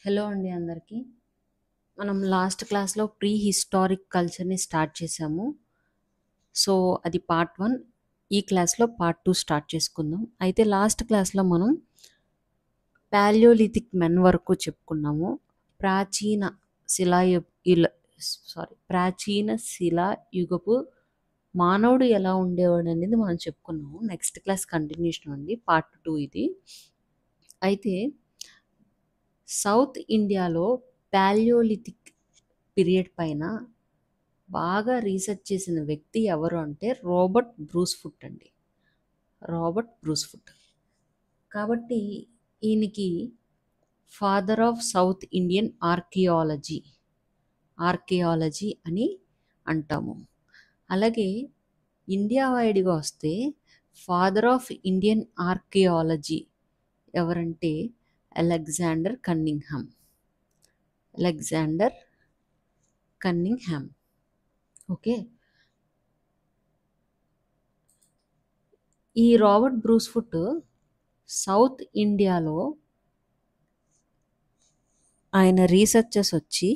Hello అండి అందరికీ. మనం లాస్ట్ క్లాస్‌లో ప్రీ హిస్టారిక్ కల్చర్‌ని స్టార్ట్ చేసాము. సో, అది పార్ట్ 1. ఈ క్లాస్‌లో పార్ట్ 2 స్టార్ట్ చేసుకుందాం. అయితే లాస్ట్ క్లాస్‌లో మనం పాలియోలిథిక్ మెన్ వరకు చెప్పుకున్నాము. ప్రాచీన శిలాయు ఇల ప్రాచీన శిలాయుగపు మానవుడు ఎలా ఉండేవాడనేది మనం చెప్పుకున్నాము. నెక్స్ట్ క్లాస్ కంటిన్యూషన్ అండి. పార్ట్ 2 ఇది. అయితే సౌత్ ఇండియాలో పాలియోలిథిక్ పీరియడ్ పైన బాగా రీసెర్చ్ చేసిన వ్యక్తి ఎవరు అంటే రాబర్ట్ బ్రూస్ఫుట్ అండి. రాబర్ట్ బ్రూస్ఫుట్. కాబట్టి ఈయనకి father of south Indian archaeology అని అంటాము. అలాగే ఇండియా వైడ్గా వస్తే ఫాదర్ ఆఫ్ ఇండియన్ ఆర్కియాలజీ ఎవరంటే అలెగ్జాండర్ కన్నింగ్హామ్. ఓకే. ఈ రాబర్ట్ బ్రూస్ఫుట్ సౌత్ ఇండియాలో ఆయన రీసెర్చర్స్ వచ్చి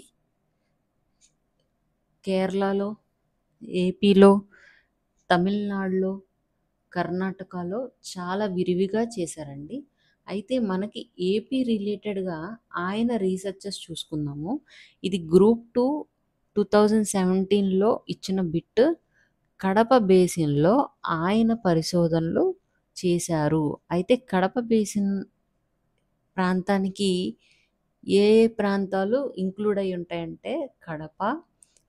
కేరళలో, ఏపీలో, తమిళనాడులో, కర్ణాటకలో చాలా విరివిగా చేశారండి. అయితే మనకి ఏపీ రిలేటెడ్గా ఆయన రీసెర్చర్స్ చూసుకుందాము. ఇది గ్రూప్ 2 2017లో ఇచ్చిన బిట్. కడప బేసిన్లో ఆయన పరిశోధనలు చేశారు. అయితే కడప బేసిన్ ప్రాంతానికి ఏ ప్రాంతాలు ఇంక్లూడ్ అయి ఉంటాయంటే కడప,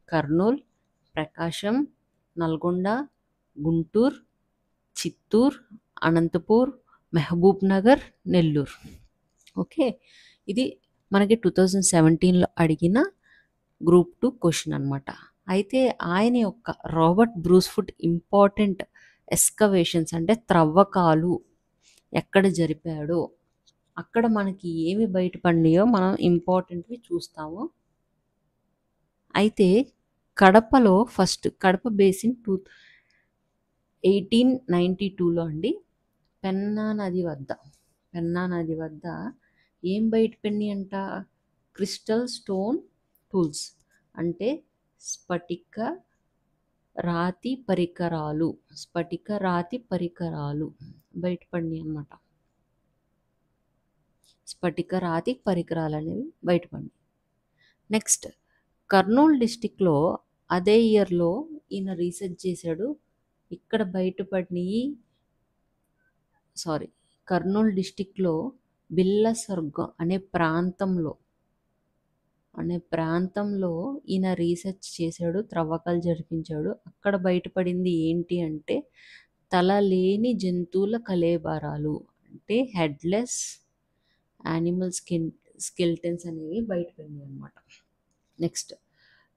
కర్నూలు, ప్రకాశం, నల్గొండ, గుంటూరు, చిత్తూరు, అనంతపూర్, మహబూబ్ నగర్, నెల్లూరు. ఓకే. ఇది మనకి 2017లో అడిగిన గ్రూప్ 2 క్వశ్చన్ అనమాట. అయితే ఆయన యొక్క రాబర్ట్ బ్రూస్ఫుట్ ఇంపార్టెంట్ ఎక్స్కవేషన్స్ అంటే త్రవ్వకాలు ఎక్కడ జరిపాడో అక్కడ మనకి ఏమి బయటపడినాయో మనం ఇంపార్టెంట్వి చూస్తాము. అయితే కడపలో ఫస్ట్ కడప బేసిన్ 1892లో అండి పెన్నా నది వద్ద ఏం బయటపడినాయి అంట? క్రిస్టల్ స్టోన్ టూల్స్ అంటే స్ఫటిక రాతి పరికరాలు బయటపడినాయి అన్నమాట. స్ఫటిక రాతి పరికరాలు అనేవి బయటపడినాయి. నెక్స్ట్ కర్నూలు డిస్టిక్లో అదే ఇయర్లో ఈయన రీసెర్చ్ చేశాడు. ఇక్కడ బయటపడినాయి కర్నూలు డిస్టిక్లో బిల్లసర్గం అనే ప్రాంతంలో ఈయన రీసెర్చ్ చేశాడు, త్రవ్వకాలు జరిపించాడు. అక్కడ బయటపడింది ఏంటి అంటే తలలేని జంతువుల కళేబరాలు అంటే హెడ్లెస్ యానిమల్ స్కెల్టన్స్ అనేవి బయటపడినాయి అన్నమాట. నెక్స్ట్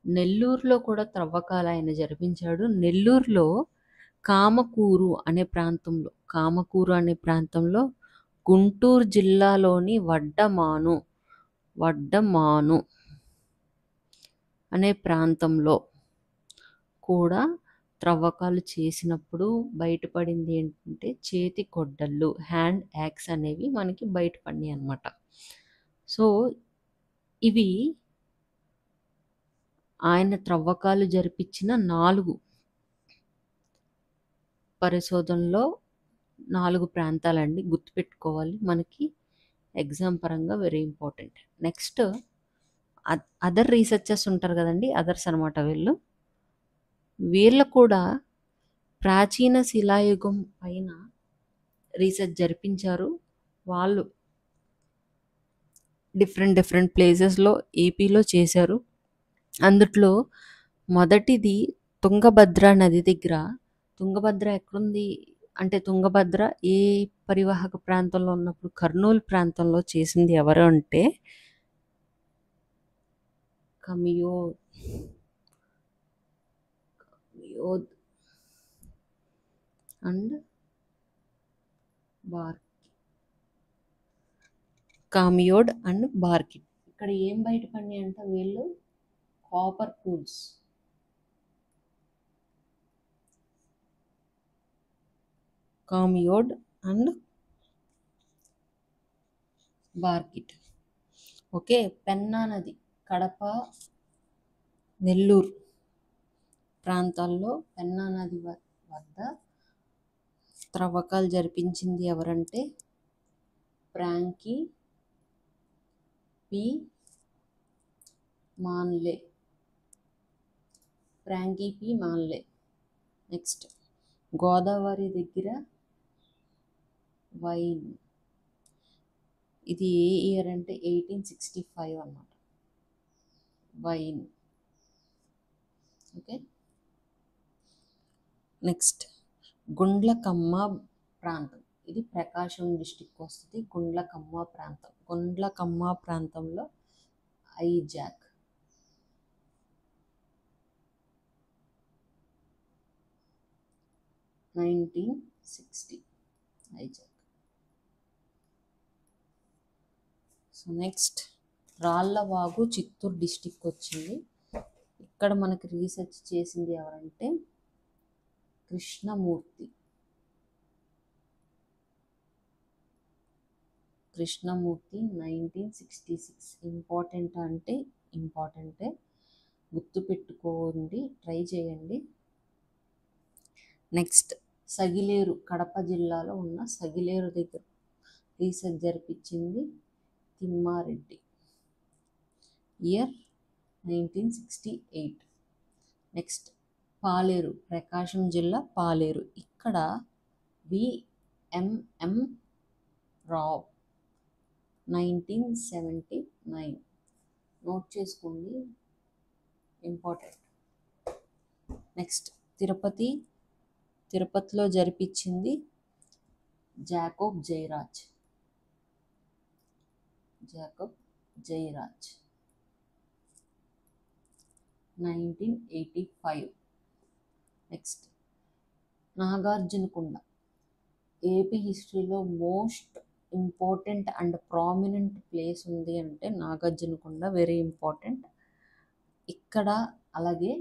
నెల్లూరులో కూడా త్రవ్వకాలు ఆయన జరిపించాడు. నెల్లూరులో కామకూరు అనే ప్రాంతంలో గుంటూరు జిల్లాలోని వడ్డమాను అనే ప్రాంతంలో కూడా త్రవ్వకాలు చేసినప్పుడు బయటపడింది ఏంటంటే చేతి గొడ్డళ్ళు, హ్యాండ్ యాక్స్ అనేవి మనకి బయటపడినాయి అన్నమాట. సో ఇవి ఆయన త్రవ్వకాలు జరిపించిన 4 పరిశోధనలో 4 ప్రాంతాలండి. గుర్తుపెట్టుకోవాలి, మనకి ఎగ్జామ్ పరంగా very important. Next other researchers ఉంటారు కదండి, అదర్స్ అనమాట. వీళ్ళు కూడా ప్రాచీన శిలాయుగం పైన రీసెర్చ్ జరిపించారు. వాళ్ళు డిఫరెంట్ ప్లేసెస్లో ఏపీలో చేశారు. అందుట్లో మొదటిది తుంగభద్ర నది దగ్గర. తుంగభద్ర ఎక్కడుంది అంటే తుంగభద్ర ఏ పరివాహక ప్రాంతంలో ఉన్నప్పుడు కర్నూలు ప్రాంతంలో చేసింది ఎవరు అంటే కమియోద్ అండ్ బార్కిట్. ఇక్కడ ఏం బయటపడినాయి అంటే వీళ్ళు కాపర్ టూల్స్, కామియోడ్ అండ్ బార్కిట్. ఓకే. పెన్నా నది కడప, నెల్లూరు ప్రాంతాల్లో పెన్నా నది వద్ద త్రవ్వకాలు జరిపించింది ఎవరంటే Frankie P Manley. Frankie P Manley. Next Godavari దగ్గర వైన్. ఇది ఏ ఇయర్ అంటే 1865 అన్నమాట. వైన్. ఓకే. నెక్స్ట్ గుండ్లకమ్మ ప్రాంతం. ఇది ప్రకాశం డిస్టిక్ వస్తుంది. గుండ్లకమ్మ ప్రాంతం. గుండ్లకమ్మ ప్రాంతంలో Isaac. (1960) Isaac. So next Rallavagu Chittoor district వచ్చింది. ఇక్కడ మనకి రీసెర్చ్ చేసింది ఎవరంటే కృష్ణమూర్తి. 1966. ఇంపార్టెంట్ అంటే ఇంపార్టెంటే, గుర్తుపెట్టుకోండి, ట్రై చేయండి. నెక్స్ట్ సగిలేరు, కడప జిల్లాలో ఉన్న సగిలేరు దగ్గర రీసెర్చ్ జరిపించింది తిమ్మారెడ్డి. ఇయర్ 1968. నెక్స్ట్ పాలేరు, ప్రకాశం జిల్లా పాలేరు. ఇక్కడ విఎంఎం రావ్ 1979. నోట్ చేసుకోండి, ఇంపార్టెంట్. నెక్స్ట్ తిరుపతిలో జరిపించింది Jacob Jayaraj. 1985. Next Nagarjunakonda. AP హిస్టరీలో most important and prominent place ఉంది అంటే నాగార్జునకొండ, వెరీ ఇంపార్టెంట్. ఇక్కడ అలాగే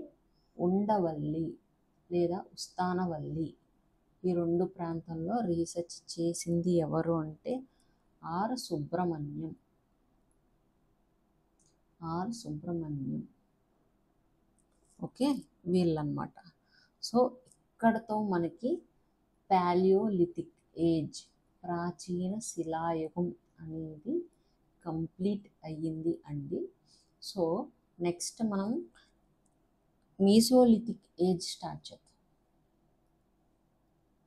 ఉండవల్లి లేదా ఉస్తానవల్లి, ఈ రెండు ప్రాంతాల్లో రీసెర్చ్ చేసింది ఎవరు అంటే ఆర్ సుబ్రహ్మణ్యం. ఓకే, వీళ్ళన్నమాట. సో ఇక్కడతో మనకి పాలియోలిథిక్ ఏజ్, ప్రాచీన శిలాయుగం అనేది కంప్లీట్ అయ్యింది అండి. సో నెక్స్ట్ మనం మీసోలిథిక్ ఏజ్ స్టార్ట్ చేద్దాం.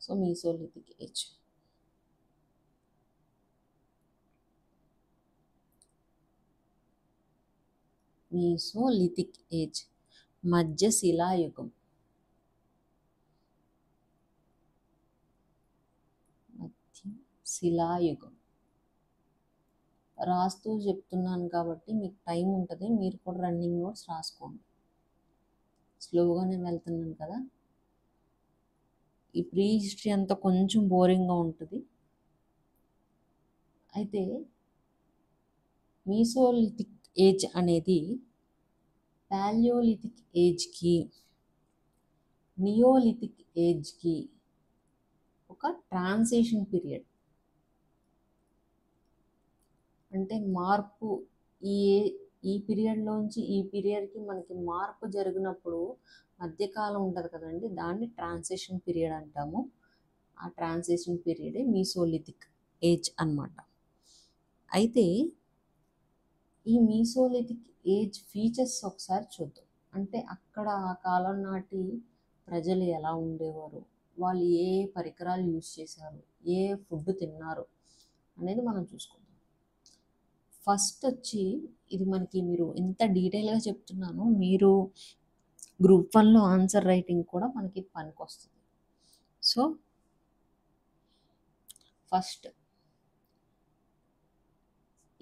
సో మీసోలిథిక్ ఏజ్ మధ్య శిలాయుగం. రాస్తూ చెప్తున్నాను కాబట్టి మీకు టైం ఉంటుంది, మీరు కూడా రన్నింగ్ నోట్స్ రాసుకోండి. స్లోగానే వెళ్తున్నాను కదా. ఈ ప్రీ హిస్టరీ అంతా కొంచెం బోరింగ్గా ఉంటుంది. అయితే మీసోలిథిక్ ఏజ్ అనేది పాలియోలిథిక్ ఏజ్కి, నియోలిథిక్ ఏజ్కి ఒక ట్రాన్సిషన్ పీరియడ్. అంటే మార్పు, ఈ పీరియడ్లోంచి ఈ పీరియడ్కి మనకి మార్పు జరిగినప్పుడు మధ్యకాలం ఉంటుంది కదండి, దాన్ని ట్రాన్సిషన్ పీరియడ్ అంటాము. ఆ ట్రాన్సిషన్ పీరియడే మీసోలిథిక్ ఏజ్ అన్నమాట. అయితే ఈ మీసోలిథిక్ ఏజ్ ఫీచర్స్ ఒకసారి చూద్దాం. అంటే అక్కడ ఆ కాలం నాటి ప్రజలు ఎలా ఉండేవారు, వాళ్ళు ఏ పరికరాలు యూజ్ చేశారు, ఏ ఫుడ్ తిన్నారు అనేది మనం చూసుకుందాం. ఫస్ట్ వచ్చి ఇది మనకి, మీరు ఎంత డీటెయిల్గా చెప్తున్నాను, మీరు గ్రూప్ 1లో ఆన్సర్ రైటింగ్ కూడా మనకి పనికి వస్తుంది. సో ఫస్ట్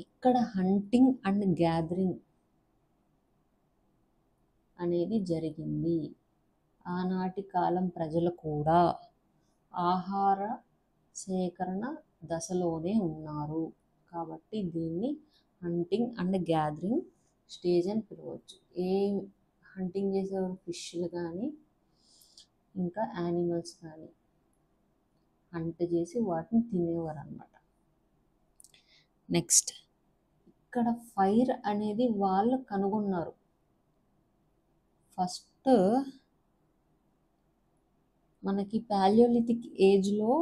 ఇక్కడ హంటింగ్ అండ్ గ్యాదరింగ్ అనేది జరిగింది. ఆనాటి కాలం ప్రజలు కూడా ఆహార సేకరణ దశలోనే ఉన్నారు కాబట్టి దీన్ని హంటింగ్ అండ్ గ్యాదరింగ్ స్టేజ్ అని పిలవచ్చు. ఏ హంటింగ్ చేసేవారు? ఫిష్లు కానీ ఇంకా యానిమల్స్ కానీ హంట్ చేసి వాటిని తినేవారు అన్నమాట. నెక్స్ట్ ఇక్కడ ఫైర్ అనేది వాళ్ళు కనుగొన్నారు. ఫస్ట్ మనకి పాలియోలిథిక్ ఏజ్లో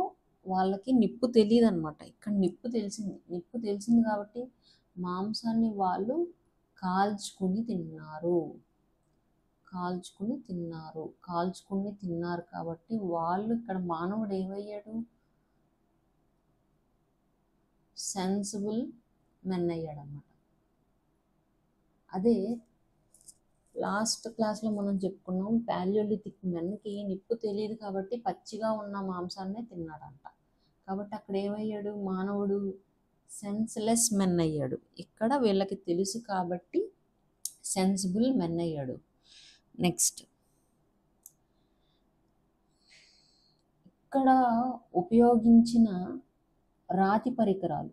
వాళ్ళకి నిప్పు తెలియదు అనమాట. ఇక్కడ నిప్పు తెలిసింది కాబట్టి మాంసాన్ని వాళ్ళు కాల్చుకుని తిన్నారు కాబట్టి వాళ్ళు ఇక్కడ మానవుడు ఏమయ్యాడు? సెన్సిబుల్ మెన్ అయ్యాడు అన్నమాట. అదే లాస్ట్ క్లాస్లో మనం చెప్పుకున్నాం, పాలియోలిథిక్ మెన్కి నిప్పు తెలియదు కాబట్టి పచ్చిగా ఉన్న మాంసాన్నే తిన్నాడంట. కాబట్టి అక్కడ ఏమయ్యాడు మానవుడు? సెన్స్లెస్ మెన్ అయ్యాడు. ఇక్కడ వీళ్ళకి తెలుసు కాబట్టి సెన్సిబుల్ మెన్ అయ్యాడు. నెక్స్ట్ ఇక్కడ ఉపయోగించిన రాతి పరికరాలు,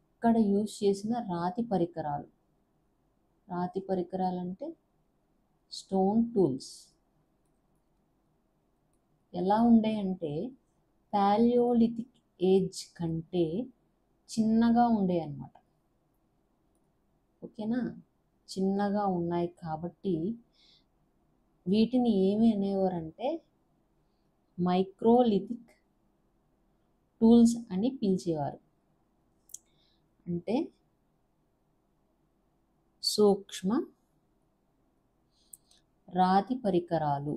ఇక్కడ యూజ్ చేసిన రాతి పరికరాలు అంటే స్టోన్ టూల్స్ ఎలా ఉండేయంటే పాలియోలిథిక్ ఏజ్ కంటే చిన్నగా ఉండే అన్నమాట. ఓకేనా? చిన్నగా ఉన్నాయి కాబట్టి వీటిని ఏమి అనేవారంటే మైక్రోలిథిక్ టూల్స్ అని పిలిచేవారు. అంటే సూక్ష్మ రాతి పరికరాలు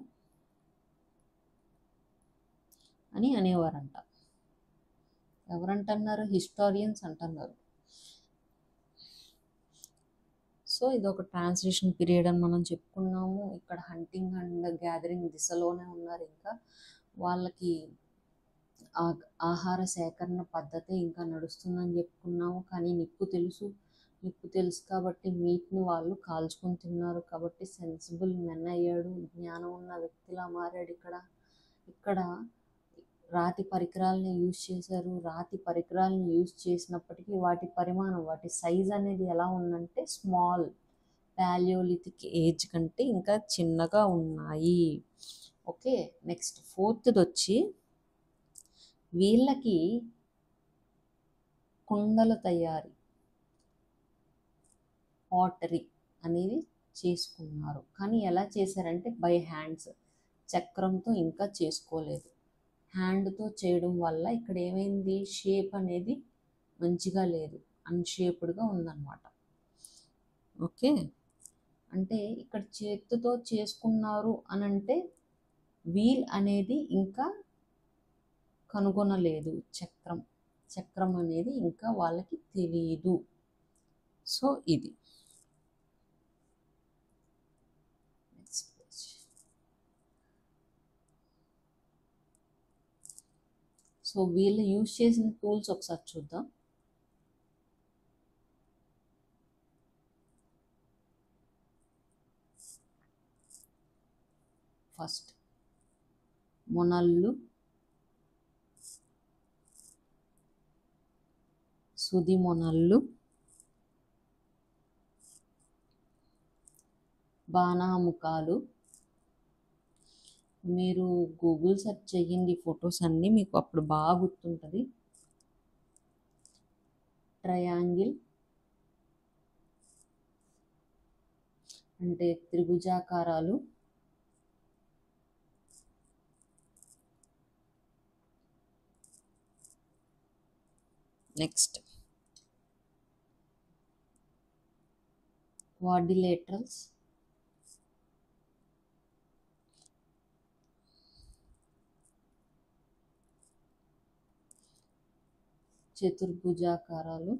అని అనేవారంట. ఎవరంటున్నారు? హిస్టారియన్స్ అంటున్నారు. సో ఇది ఒక ట్రాన్సిషన్ పీరియడ్ అని మనం చెప్పుకున్నాము. ఇక్కడ హంటింగ్ అండ్ గ్యాదరింగ్ దిశలోనే ఉన్నారు. ఇంకా వాళ్ళకి ఆహార సేకరణ పద్ధతి ఇంకా నడుస్తుందని చెప్పుకున్నాము. కానీ నిప్పు తెలుసు కాబట్టి మీట్ని వాళ్ళు కాల్చుకొని తిన్నారు కాబట్టి సెన్సిబుల్ మెన్ అయ్యాడు. జ్ఞానం ఉన్న వ్యక్తిలా మారాడు. ఇక్కడ రాతి పరికరాలని యూజ్ చేశారు. రాతి పరికరాలను యూజ్ చేసినప్పటికీ వాటి పరిమాణం, వాటి సైజ్ అనేది ఎలా ఉందంటే స్మాల్, పాలియోలిథిక్ ఏజ్ కంటే ఇంకా చిన్నగా ఉన్నాయి. ఓకే, నెక్స్ట్ ఫోర్త్ది వచ్చి వీళ్ళకి కుండల తయారీ, పాటరీ అనేది చేసుకున్నారు. కానీ ఎలా చేశారంటే బై హ్యాండ్స్, చక్రంతో ఇంకా చేసుకోలేదు. హ్యాండ్తో చేయడం వల్ల ఇక్కడ ఏమైంది? షేప్ అనేది మంచిగా లేదు, అన్షేప్డ్గా ఉందన్నమాట. ఓకే, అంటే ఇక్కడ చేతితో చేసుకున్నారు అని అంటే వీల్ అనేది ఇంకా కనుగొనలేదు. చక్రం అనేది ఇంకా వాళ్ళకి తెలియదు. సో ఇది సో వీళ్ళు యూజ్ చేసిన టూల్స్ ఒకసారి చూద్దాం. ఫస్ట్ మొనళ్ళు, సుది మొనళ్ళు, బాణాముఖాలు. మీరు గూగుల్ సెర్చ్ చేయండి, ఫొటోస్ అన్నీ మీకు అప్పుడు బాగా గుర్తుంటుంది. ట్రయాంగిల్ అంటే త్రిభుజాకారాలు. నెక్స్ట్ క్వాడ్రిలేటరల్స్, చతుర్భుజాకారాలు.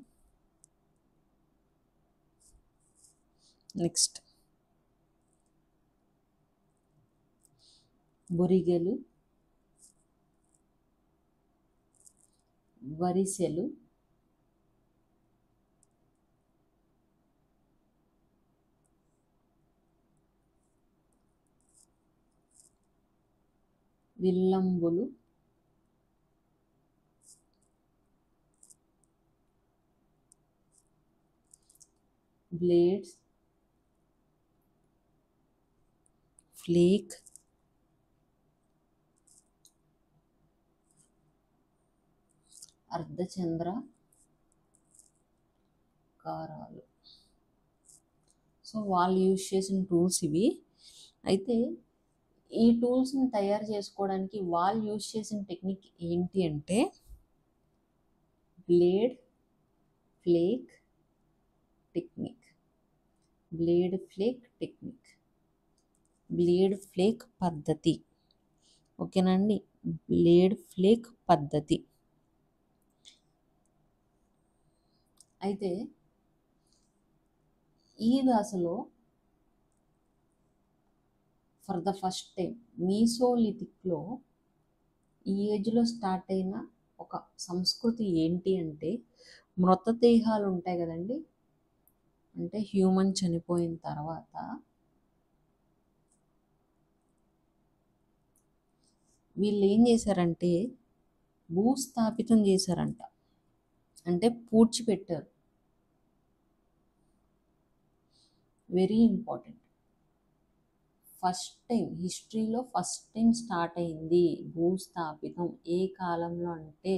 నెక్స్ట్ బొరిగెలు, వరిసెలు, విల్లంబులు, బ్లేడ్స్, ఫ్లేక్, అర్ధచంద్రాకారాలు. సో వాళ్ళు యూజ్ చేసిన టూల్స్ ఇవి. అయితే ఈ టూల్స్ని తయారు చేసుకోవడానికి వాళ్ళు యూజ్ చేసిన టెక్నిక్ ఏంటి అంటే blade flake technique. Blade flake technique, blade flake పద్ధతి. ఓకేనండి, బ్లేడ్ ఫ్లేక్ పద్ధతి. అయితే ఈ దశలో ఫర్ ద ఫస్ట్ టైం మీసోలిథిక్లో ఈ ఏజ్లో స్టార్ట్ అయిన ఒక సంస్కృతి ఏంటి అంటే మృతదేహాలు ఉంటాయి కదండి, అంటే హ్యూమన్ చనిపోయిన తర్వాత వీళ్ళు ఏం చేశారంటే భూస్థాపితం చేశారంట, అంటే పూడ్చిపెట్టారు. Very important. ఫస్ట్ టైం హిస్టరీలో ఫస్ట్ టైం స్టార్ట్ అయింది భూస్థాపితం. ఏ కాలంలో అంటే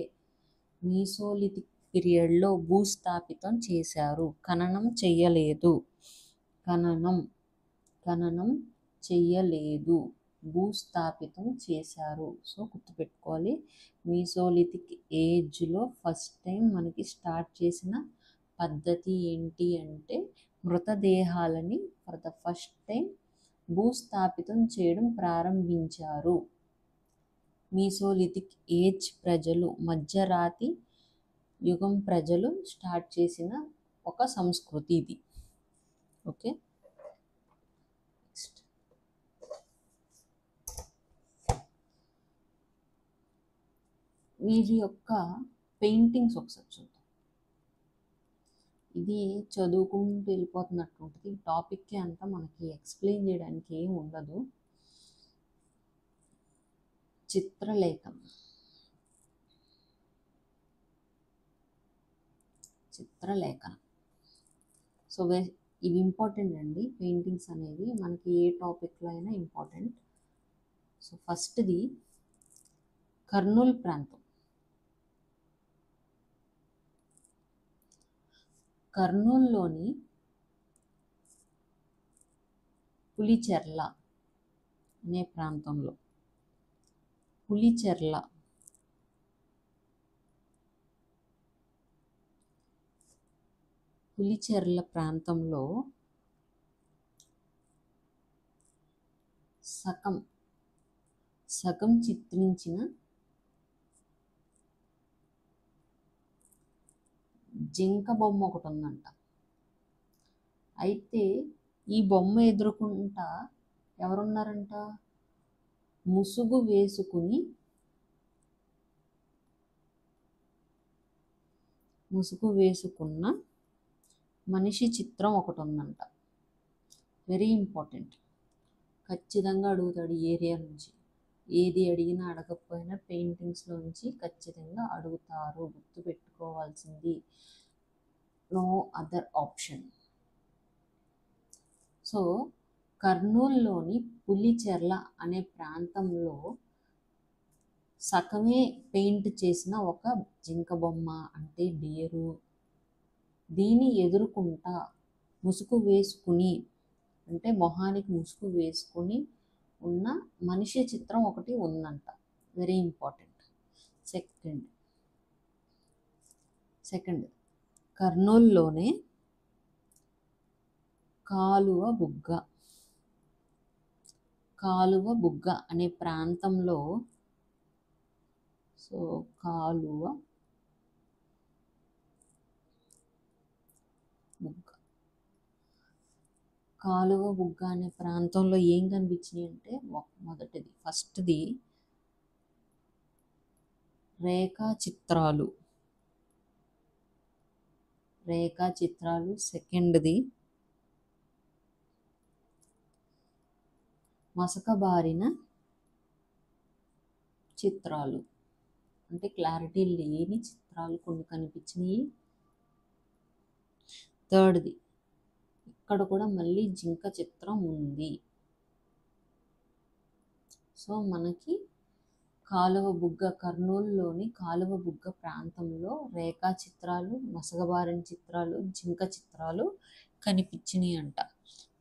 మీసోలిథిక్ పీరియడ్లో భూస్థాపితం చేశారు. ఖననం చెయ్యలేదు, ఖననం చెయ్యలేదు, భూస్థాపితం చేశారు. సో గుర్తుపెట్టుకోవాలి, మీసోలిథిక్ ఏజ్లో ఫస్ట్ టైం మనకి స్టార్ట్ చేసిన పద్ధతి ఏంటి అంటే మృతదేహాలని ఫర్ ద ఫస్ట్ టైం భూస్థాపితం చేయడం ప్రారంభించారు. మీసోలిథిక్ ఏజ్ ప్రజలు, మధ్యరాతి యుగం ప్రజలు స్టార్ట్ చేసిన ఒక సంస్కృతి ఇది. ఓకే, వీరి యొక్క పెయింటింగ్స్ ఒకసారి చూద్దాం. ఇది చదువుకుంటూ వెళ్ళిపోతున్నట్టు ఉంటుంది, టాపిక్కి అంతా మనకి ఎక్స్ప్లెయిన్ చేయడానికి ఏం ఉండదు. చిత్రలేఖనం, సో ఇవి ఇంపార్టెంట్ అండి. పెయింటింగ్స్ అనేవి మనకి ఏ టాపిక్లో అయినా ఇంపార్టెంట్. సో ఫస్ట్ది కర్నూలు ప్రాంతం. కర్నూలులోని పులిచెర్ల అనే ప్రాంతంలో, పులిచెర్ల ప్రాంతంలో సగం చిత్రించిన జింక బొమ్మ ఒకటి ఉందంట. అయితే ఈ బొమ్మ ఎదుర్కొంటా ఎవరున్నారంట? ముసుగు వేసుకున్న మనిషి చిత్రం ఒకటి ఉందంట. వెరీ ఇంపార్టెంట్, ఖచ్చితంగా అడుగుతాడు ఈ ఏరియా నుంచి. ఏది అడిగినా అడగకపోయినా పెయింటింగ్స్లోంచి ఖచ్చితంగా అడుగుతారు, గుర్తుపెట్టుకోవాల్సింది, నో అదర్ ఆప్షన్. సో కర్నూలులోని పులిచెర్ల అనే ప్రాంతంలో సగమే పెయింట్ చేసిన ఒక జింక బొమ్మ, అంటే డేరు, దీని ఎదుర్కొంటా ముసుగు వేసుకుని, అంటే మొహానికి ముసుగు వేసుకుని ఉన్న మనిషి చిత్రం ఒకటి ఉందంట. Very important. సెకండ్ కర్నూలులోనే కాలువ బుగ్గ అనే ప్రాంతంలో, సో కాలువ బుగ్గ అనే ప్రాంతంలో ఏం కనిపించినాయి అంటే ఫస్ట్ది రేఖాచిత్రాలు. సెకండ్ది మసకబారిన చిత్రాలు, అంటే క్లారిటీ లేని చిత్రాలు కొన్ని కనిపించినాయి. థర్డ్ది ఇక్కడ కూడా మళ్ళీ జింక చిత్రం ఉంది. సో మనకి కాలువబుగ్గ కర్నూలులోని కాలువబుగ్గ ప్రాంతంలో రేఖాచిత్రాలు, మసకబారిన చిత్రాలు, జింక చిత్రాలు కనిపించినాయి అంట.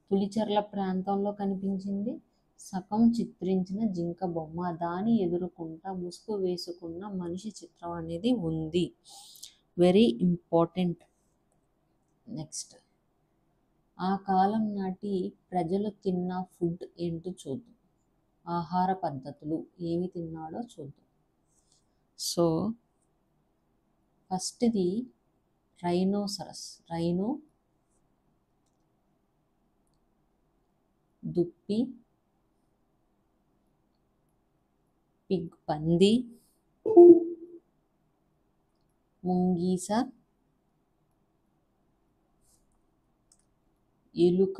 పులిచెర్ల ప్రాంతంలో కనిపించింది సగం చిత్రించిన జింక బొమ్మ. దాని ఎదురుకుంటా ముసుగు వేసుకున్న మనిషి చిత్రం అనేది ఉంది. Very important. నెక్స్ట్, ఆ కాలం నాటి ప్రజలు తిన్న ఫుడ్ ఏంటో చూద్దాం. ఆహార పద్ధతులు ఏమి తిన్నాడో చూద్దాం. సో ఫస్ట్ది రైనోసరస్. రైనో దుప్పి, పిగ్ పంది, ముంగీస, ఎలుక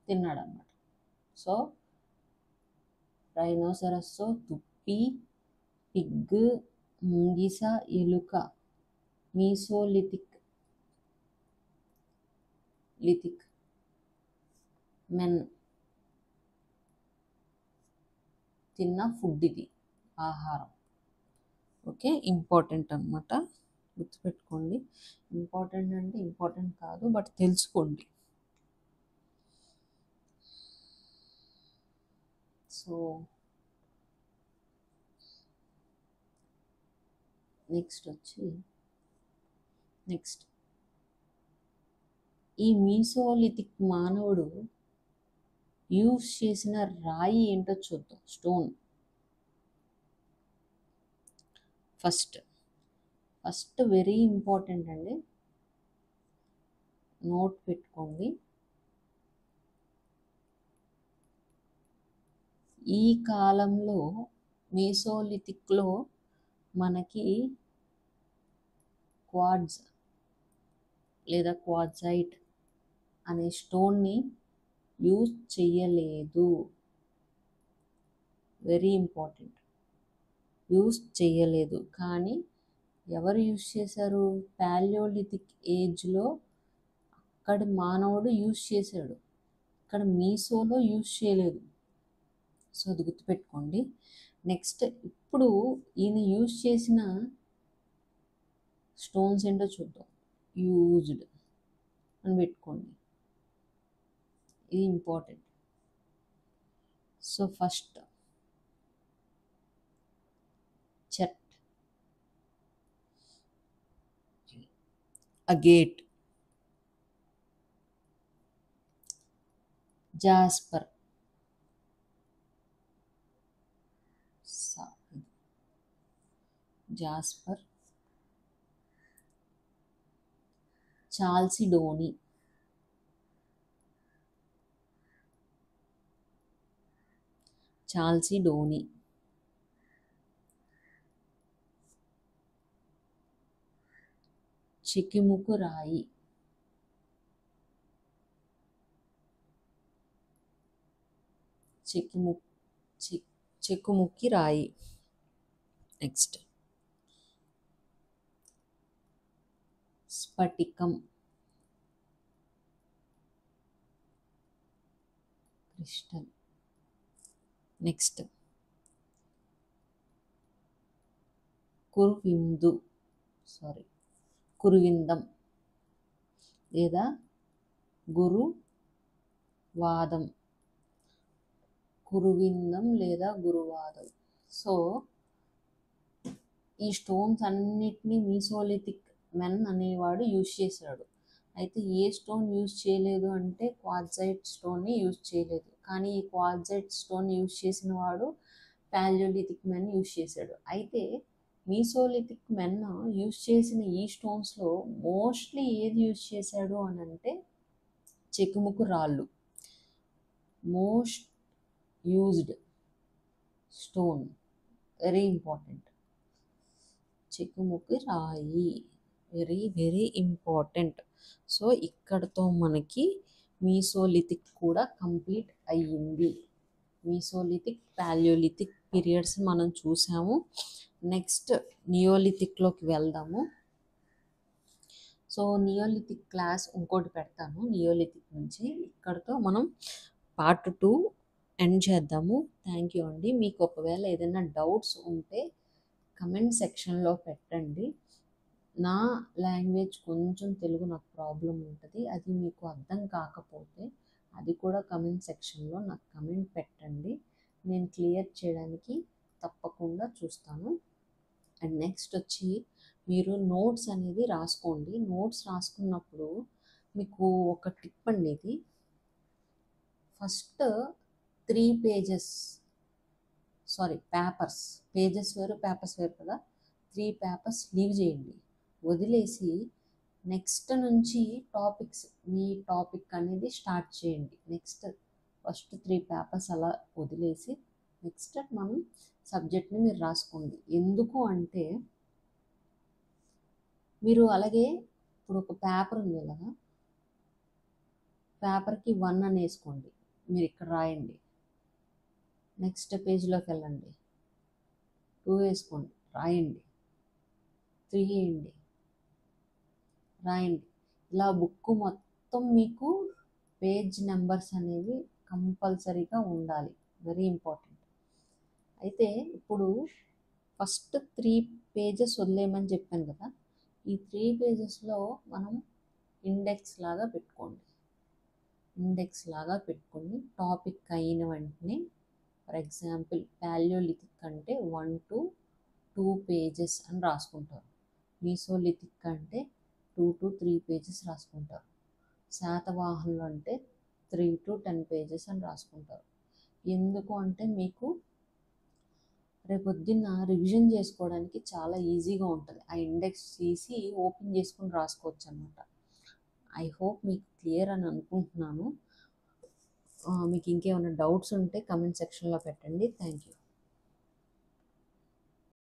తిన్నాడన్నమాట. సో రైనోసరస్, దుప్పి, పిగ్, ముంగీస, ఎలుక మీసోలిథిక్ మెన్ తిన్న ఫుడ్ ఇది, ఆహారం. ఓకే, ఇంపార్టెంట్ అన్నమాట, గుర్తుపెట్టుకోండి. ఇంపార్టెంట్ అంటే ఇంపార్టెంట్ కాదు, బట్ తెలుసుకోండి. సో నెక్స్ట్ ఈ మీసోలిథిక్ మానవుడు యూజ్ చేసిన రాయి ఏంటో చూద్దాం. స్టోన్. ఫస్ట్ వెరీ ఇంపార్టెంట్ అండి, నోట్ పెట్టుకోండి. ఈ కాలంలో మీసోలిథిక్లో మనకి క్వార్ట్జ్ లేదా క్వార్ట్జైట్ అనే స్టోన్ని యూజ్ చేయలేదు. వెరీ ఇంపార్టెంట్, యూజ్ చేయలేదు. కానీ ఎవరు యూజ్ చేశారు? పాలియోలిథిక్ ఏజ్లో అక్కడి మానవుడు యూజ్ చేశాడు, ఇక్కడ మీసోలో యూజ్ చేయలేదు. సో అది గుర్తుపెట్టుకోండి. నెక్స్ట్, ఇప్పుడు ఈయన యూజ్ చేసిన స్టోన్స్ ఏంటో చూద్దాం. యూజ్డ్ అని పెట్టుకోండి, ఇది important. So first chert, agate, jasper, chalcedony, చెకిముకు రాయి, చెకుముకి రాయి. నెక్స్ట్ స్ఫటికం, క్రిస్టల్. నెక్స్ట్ కురువిందం లేదా గురువాదం. సో ఈ స్టోన్స్ అన్నిటినీ మీసోలిథిక్ మెన్ అనేవాడు యూజ్ చేశాడు. అయితే ఏ స్టోన్ యూజ్ చేయలేదు అంటే క్వార్ట్జైట్ స్టోన్ని యూజ్ చేయలేదు. కానీ ఈ క్వార్ట్జైట్ స్టోన్ యూజ్ చేసిన వాడు పాలియోలిథిక్ మెన్ యూజ్ చేశాడు. అయితే మీసోలిథిక్ మెన్ యూజ్ చేసిన ఈ స్టోన్స్లో మోస్ట్లీ ఏది యూజ్ చేశాడు అని అంటే చెకుముకు రాళ్ళు. Most used stone, very important, చెకుముకి రాయి, వెరీ వెరీ ఇంపార్టెంట్. సో ఇక్కడతో మనకి మీసోలిథిక్ కూడా కంప్లీట్ అయ్యింది. మీసోలిథిక్, పాలియోలిథిక్ పీరియడ్స్ మనం చూసాము. నెక్స్ట్ నియోలిథిక్లోకి వెళ్దాము. సో నియోలిథిక్ క్లాస్ ఇంకోటి పెడతాను నియోలిథిక్ నుంచి. ఇక్కడతో మనం పార్ట్ 2 ఎండ్ చేద్దాము. థ్యాంక్ యూ అండి. మీకు ఒకవేళ ఏదైనా డౌట్స్ ఉంటే కమెంట్ సెక్షన్లో పెట్టండి. నా లాంగ్వేజ్ కొంచెం తెలుగు నాకు ప్రాబ్లం ఉంటుంది. అది మీకు అర్థం కాకపోతే అది కూడా కమెంట్ సెక్షన్లో నాకు కమెంట్ పెట్టండి. నేను క్లియర్ చేయడానికి తప్పకుండా చూస్తాను. అండ్ నెక్స్ట్ వచ్చి మీరు నోట్స్ అనేది రాసుకోండి. నోట్స్ రాసుకున్నప్పుడు మీకు ఒక టిప్ అండి ఇది. ఫస్ట్ 3 పేజెస్ పేజెస్ వేరు పేపర్స్ వేరు కదా, 3 పేపర్స్ లీవ్ చేయండి, వదిలేసి నెక్స్ట్ నుంచి మీ టాపిక్ అనేది స్టార్ట్ చేయండి. ఫస్ట్ 3 పేపర్స్ అలా వదిలేసి నెక్స్ట్ మనం సబ్జెక్ట్ని మీరు రాసుకోండి. ఎందుకు అంటే మీరు అలాగే ఇప్పుడు ఒక పేపర్ ఉంది కదా, పేపర్కి 1 అని వేసుకోండి, మీరు ఇక్కడ రాయండి. నెక్స్ట్ పేజ్లోకి వెళ్ళండి, 2 వేసుకోండి, రాయండి. 3 వేయండి, రాయండి. ఇలా బుక్ మొత్తం మీకు పేజ్ నెంబర్స్ అనేవి కంపల్సరీగా ఉండాలి, వెరీ ఇంపార్టెంట్. అయితే ఇప్పుడు ఫస్ట్ 3 పేజెస్ వదిలేయమని చెప్పాను కదా, ఈ 3 పేజెస్లో మనం ఇండెక్స్ లాగా పెట్టుకొని టాపిక్ అయిన వెంటనే, ఫర్ ఎగ్జాంపుల్ పాలియోలిథిక్ అంటే 1 to 2 పేజెస్ అని రాసుకుంటారు. మీసోలిథిక్ అంటే 2 to 3 పేజెస్ రాసుకుంటారు. శాతవాహనులు అంటే 3 to 10 పేజెస్ అని రాసుకుంటారు. ఎందుకు అంటే మీకు రేపొద్దున్న రివిజన్ చేసుకోవడానికి చాలా ఈజీగా ఉంటుంది. ఆ ఇండెక్స్ తీసి ఓపెన్ చేసుకుని రాసుకోవచ్చు అనమాట. ఐ హోప్ మీకు క్లియర్ అని అనుకుంటున్నాను. మీకు ఇంకేమైనా డౌట్స్ ఉంటే కమెంట్ సెక్షన్లో పెట్టండి. Thank you.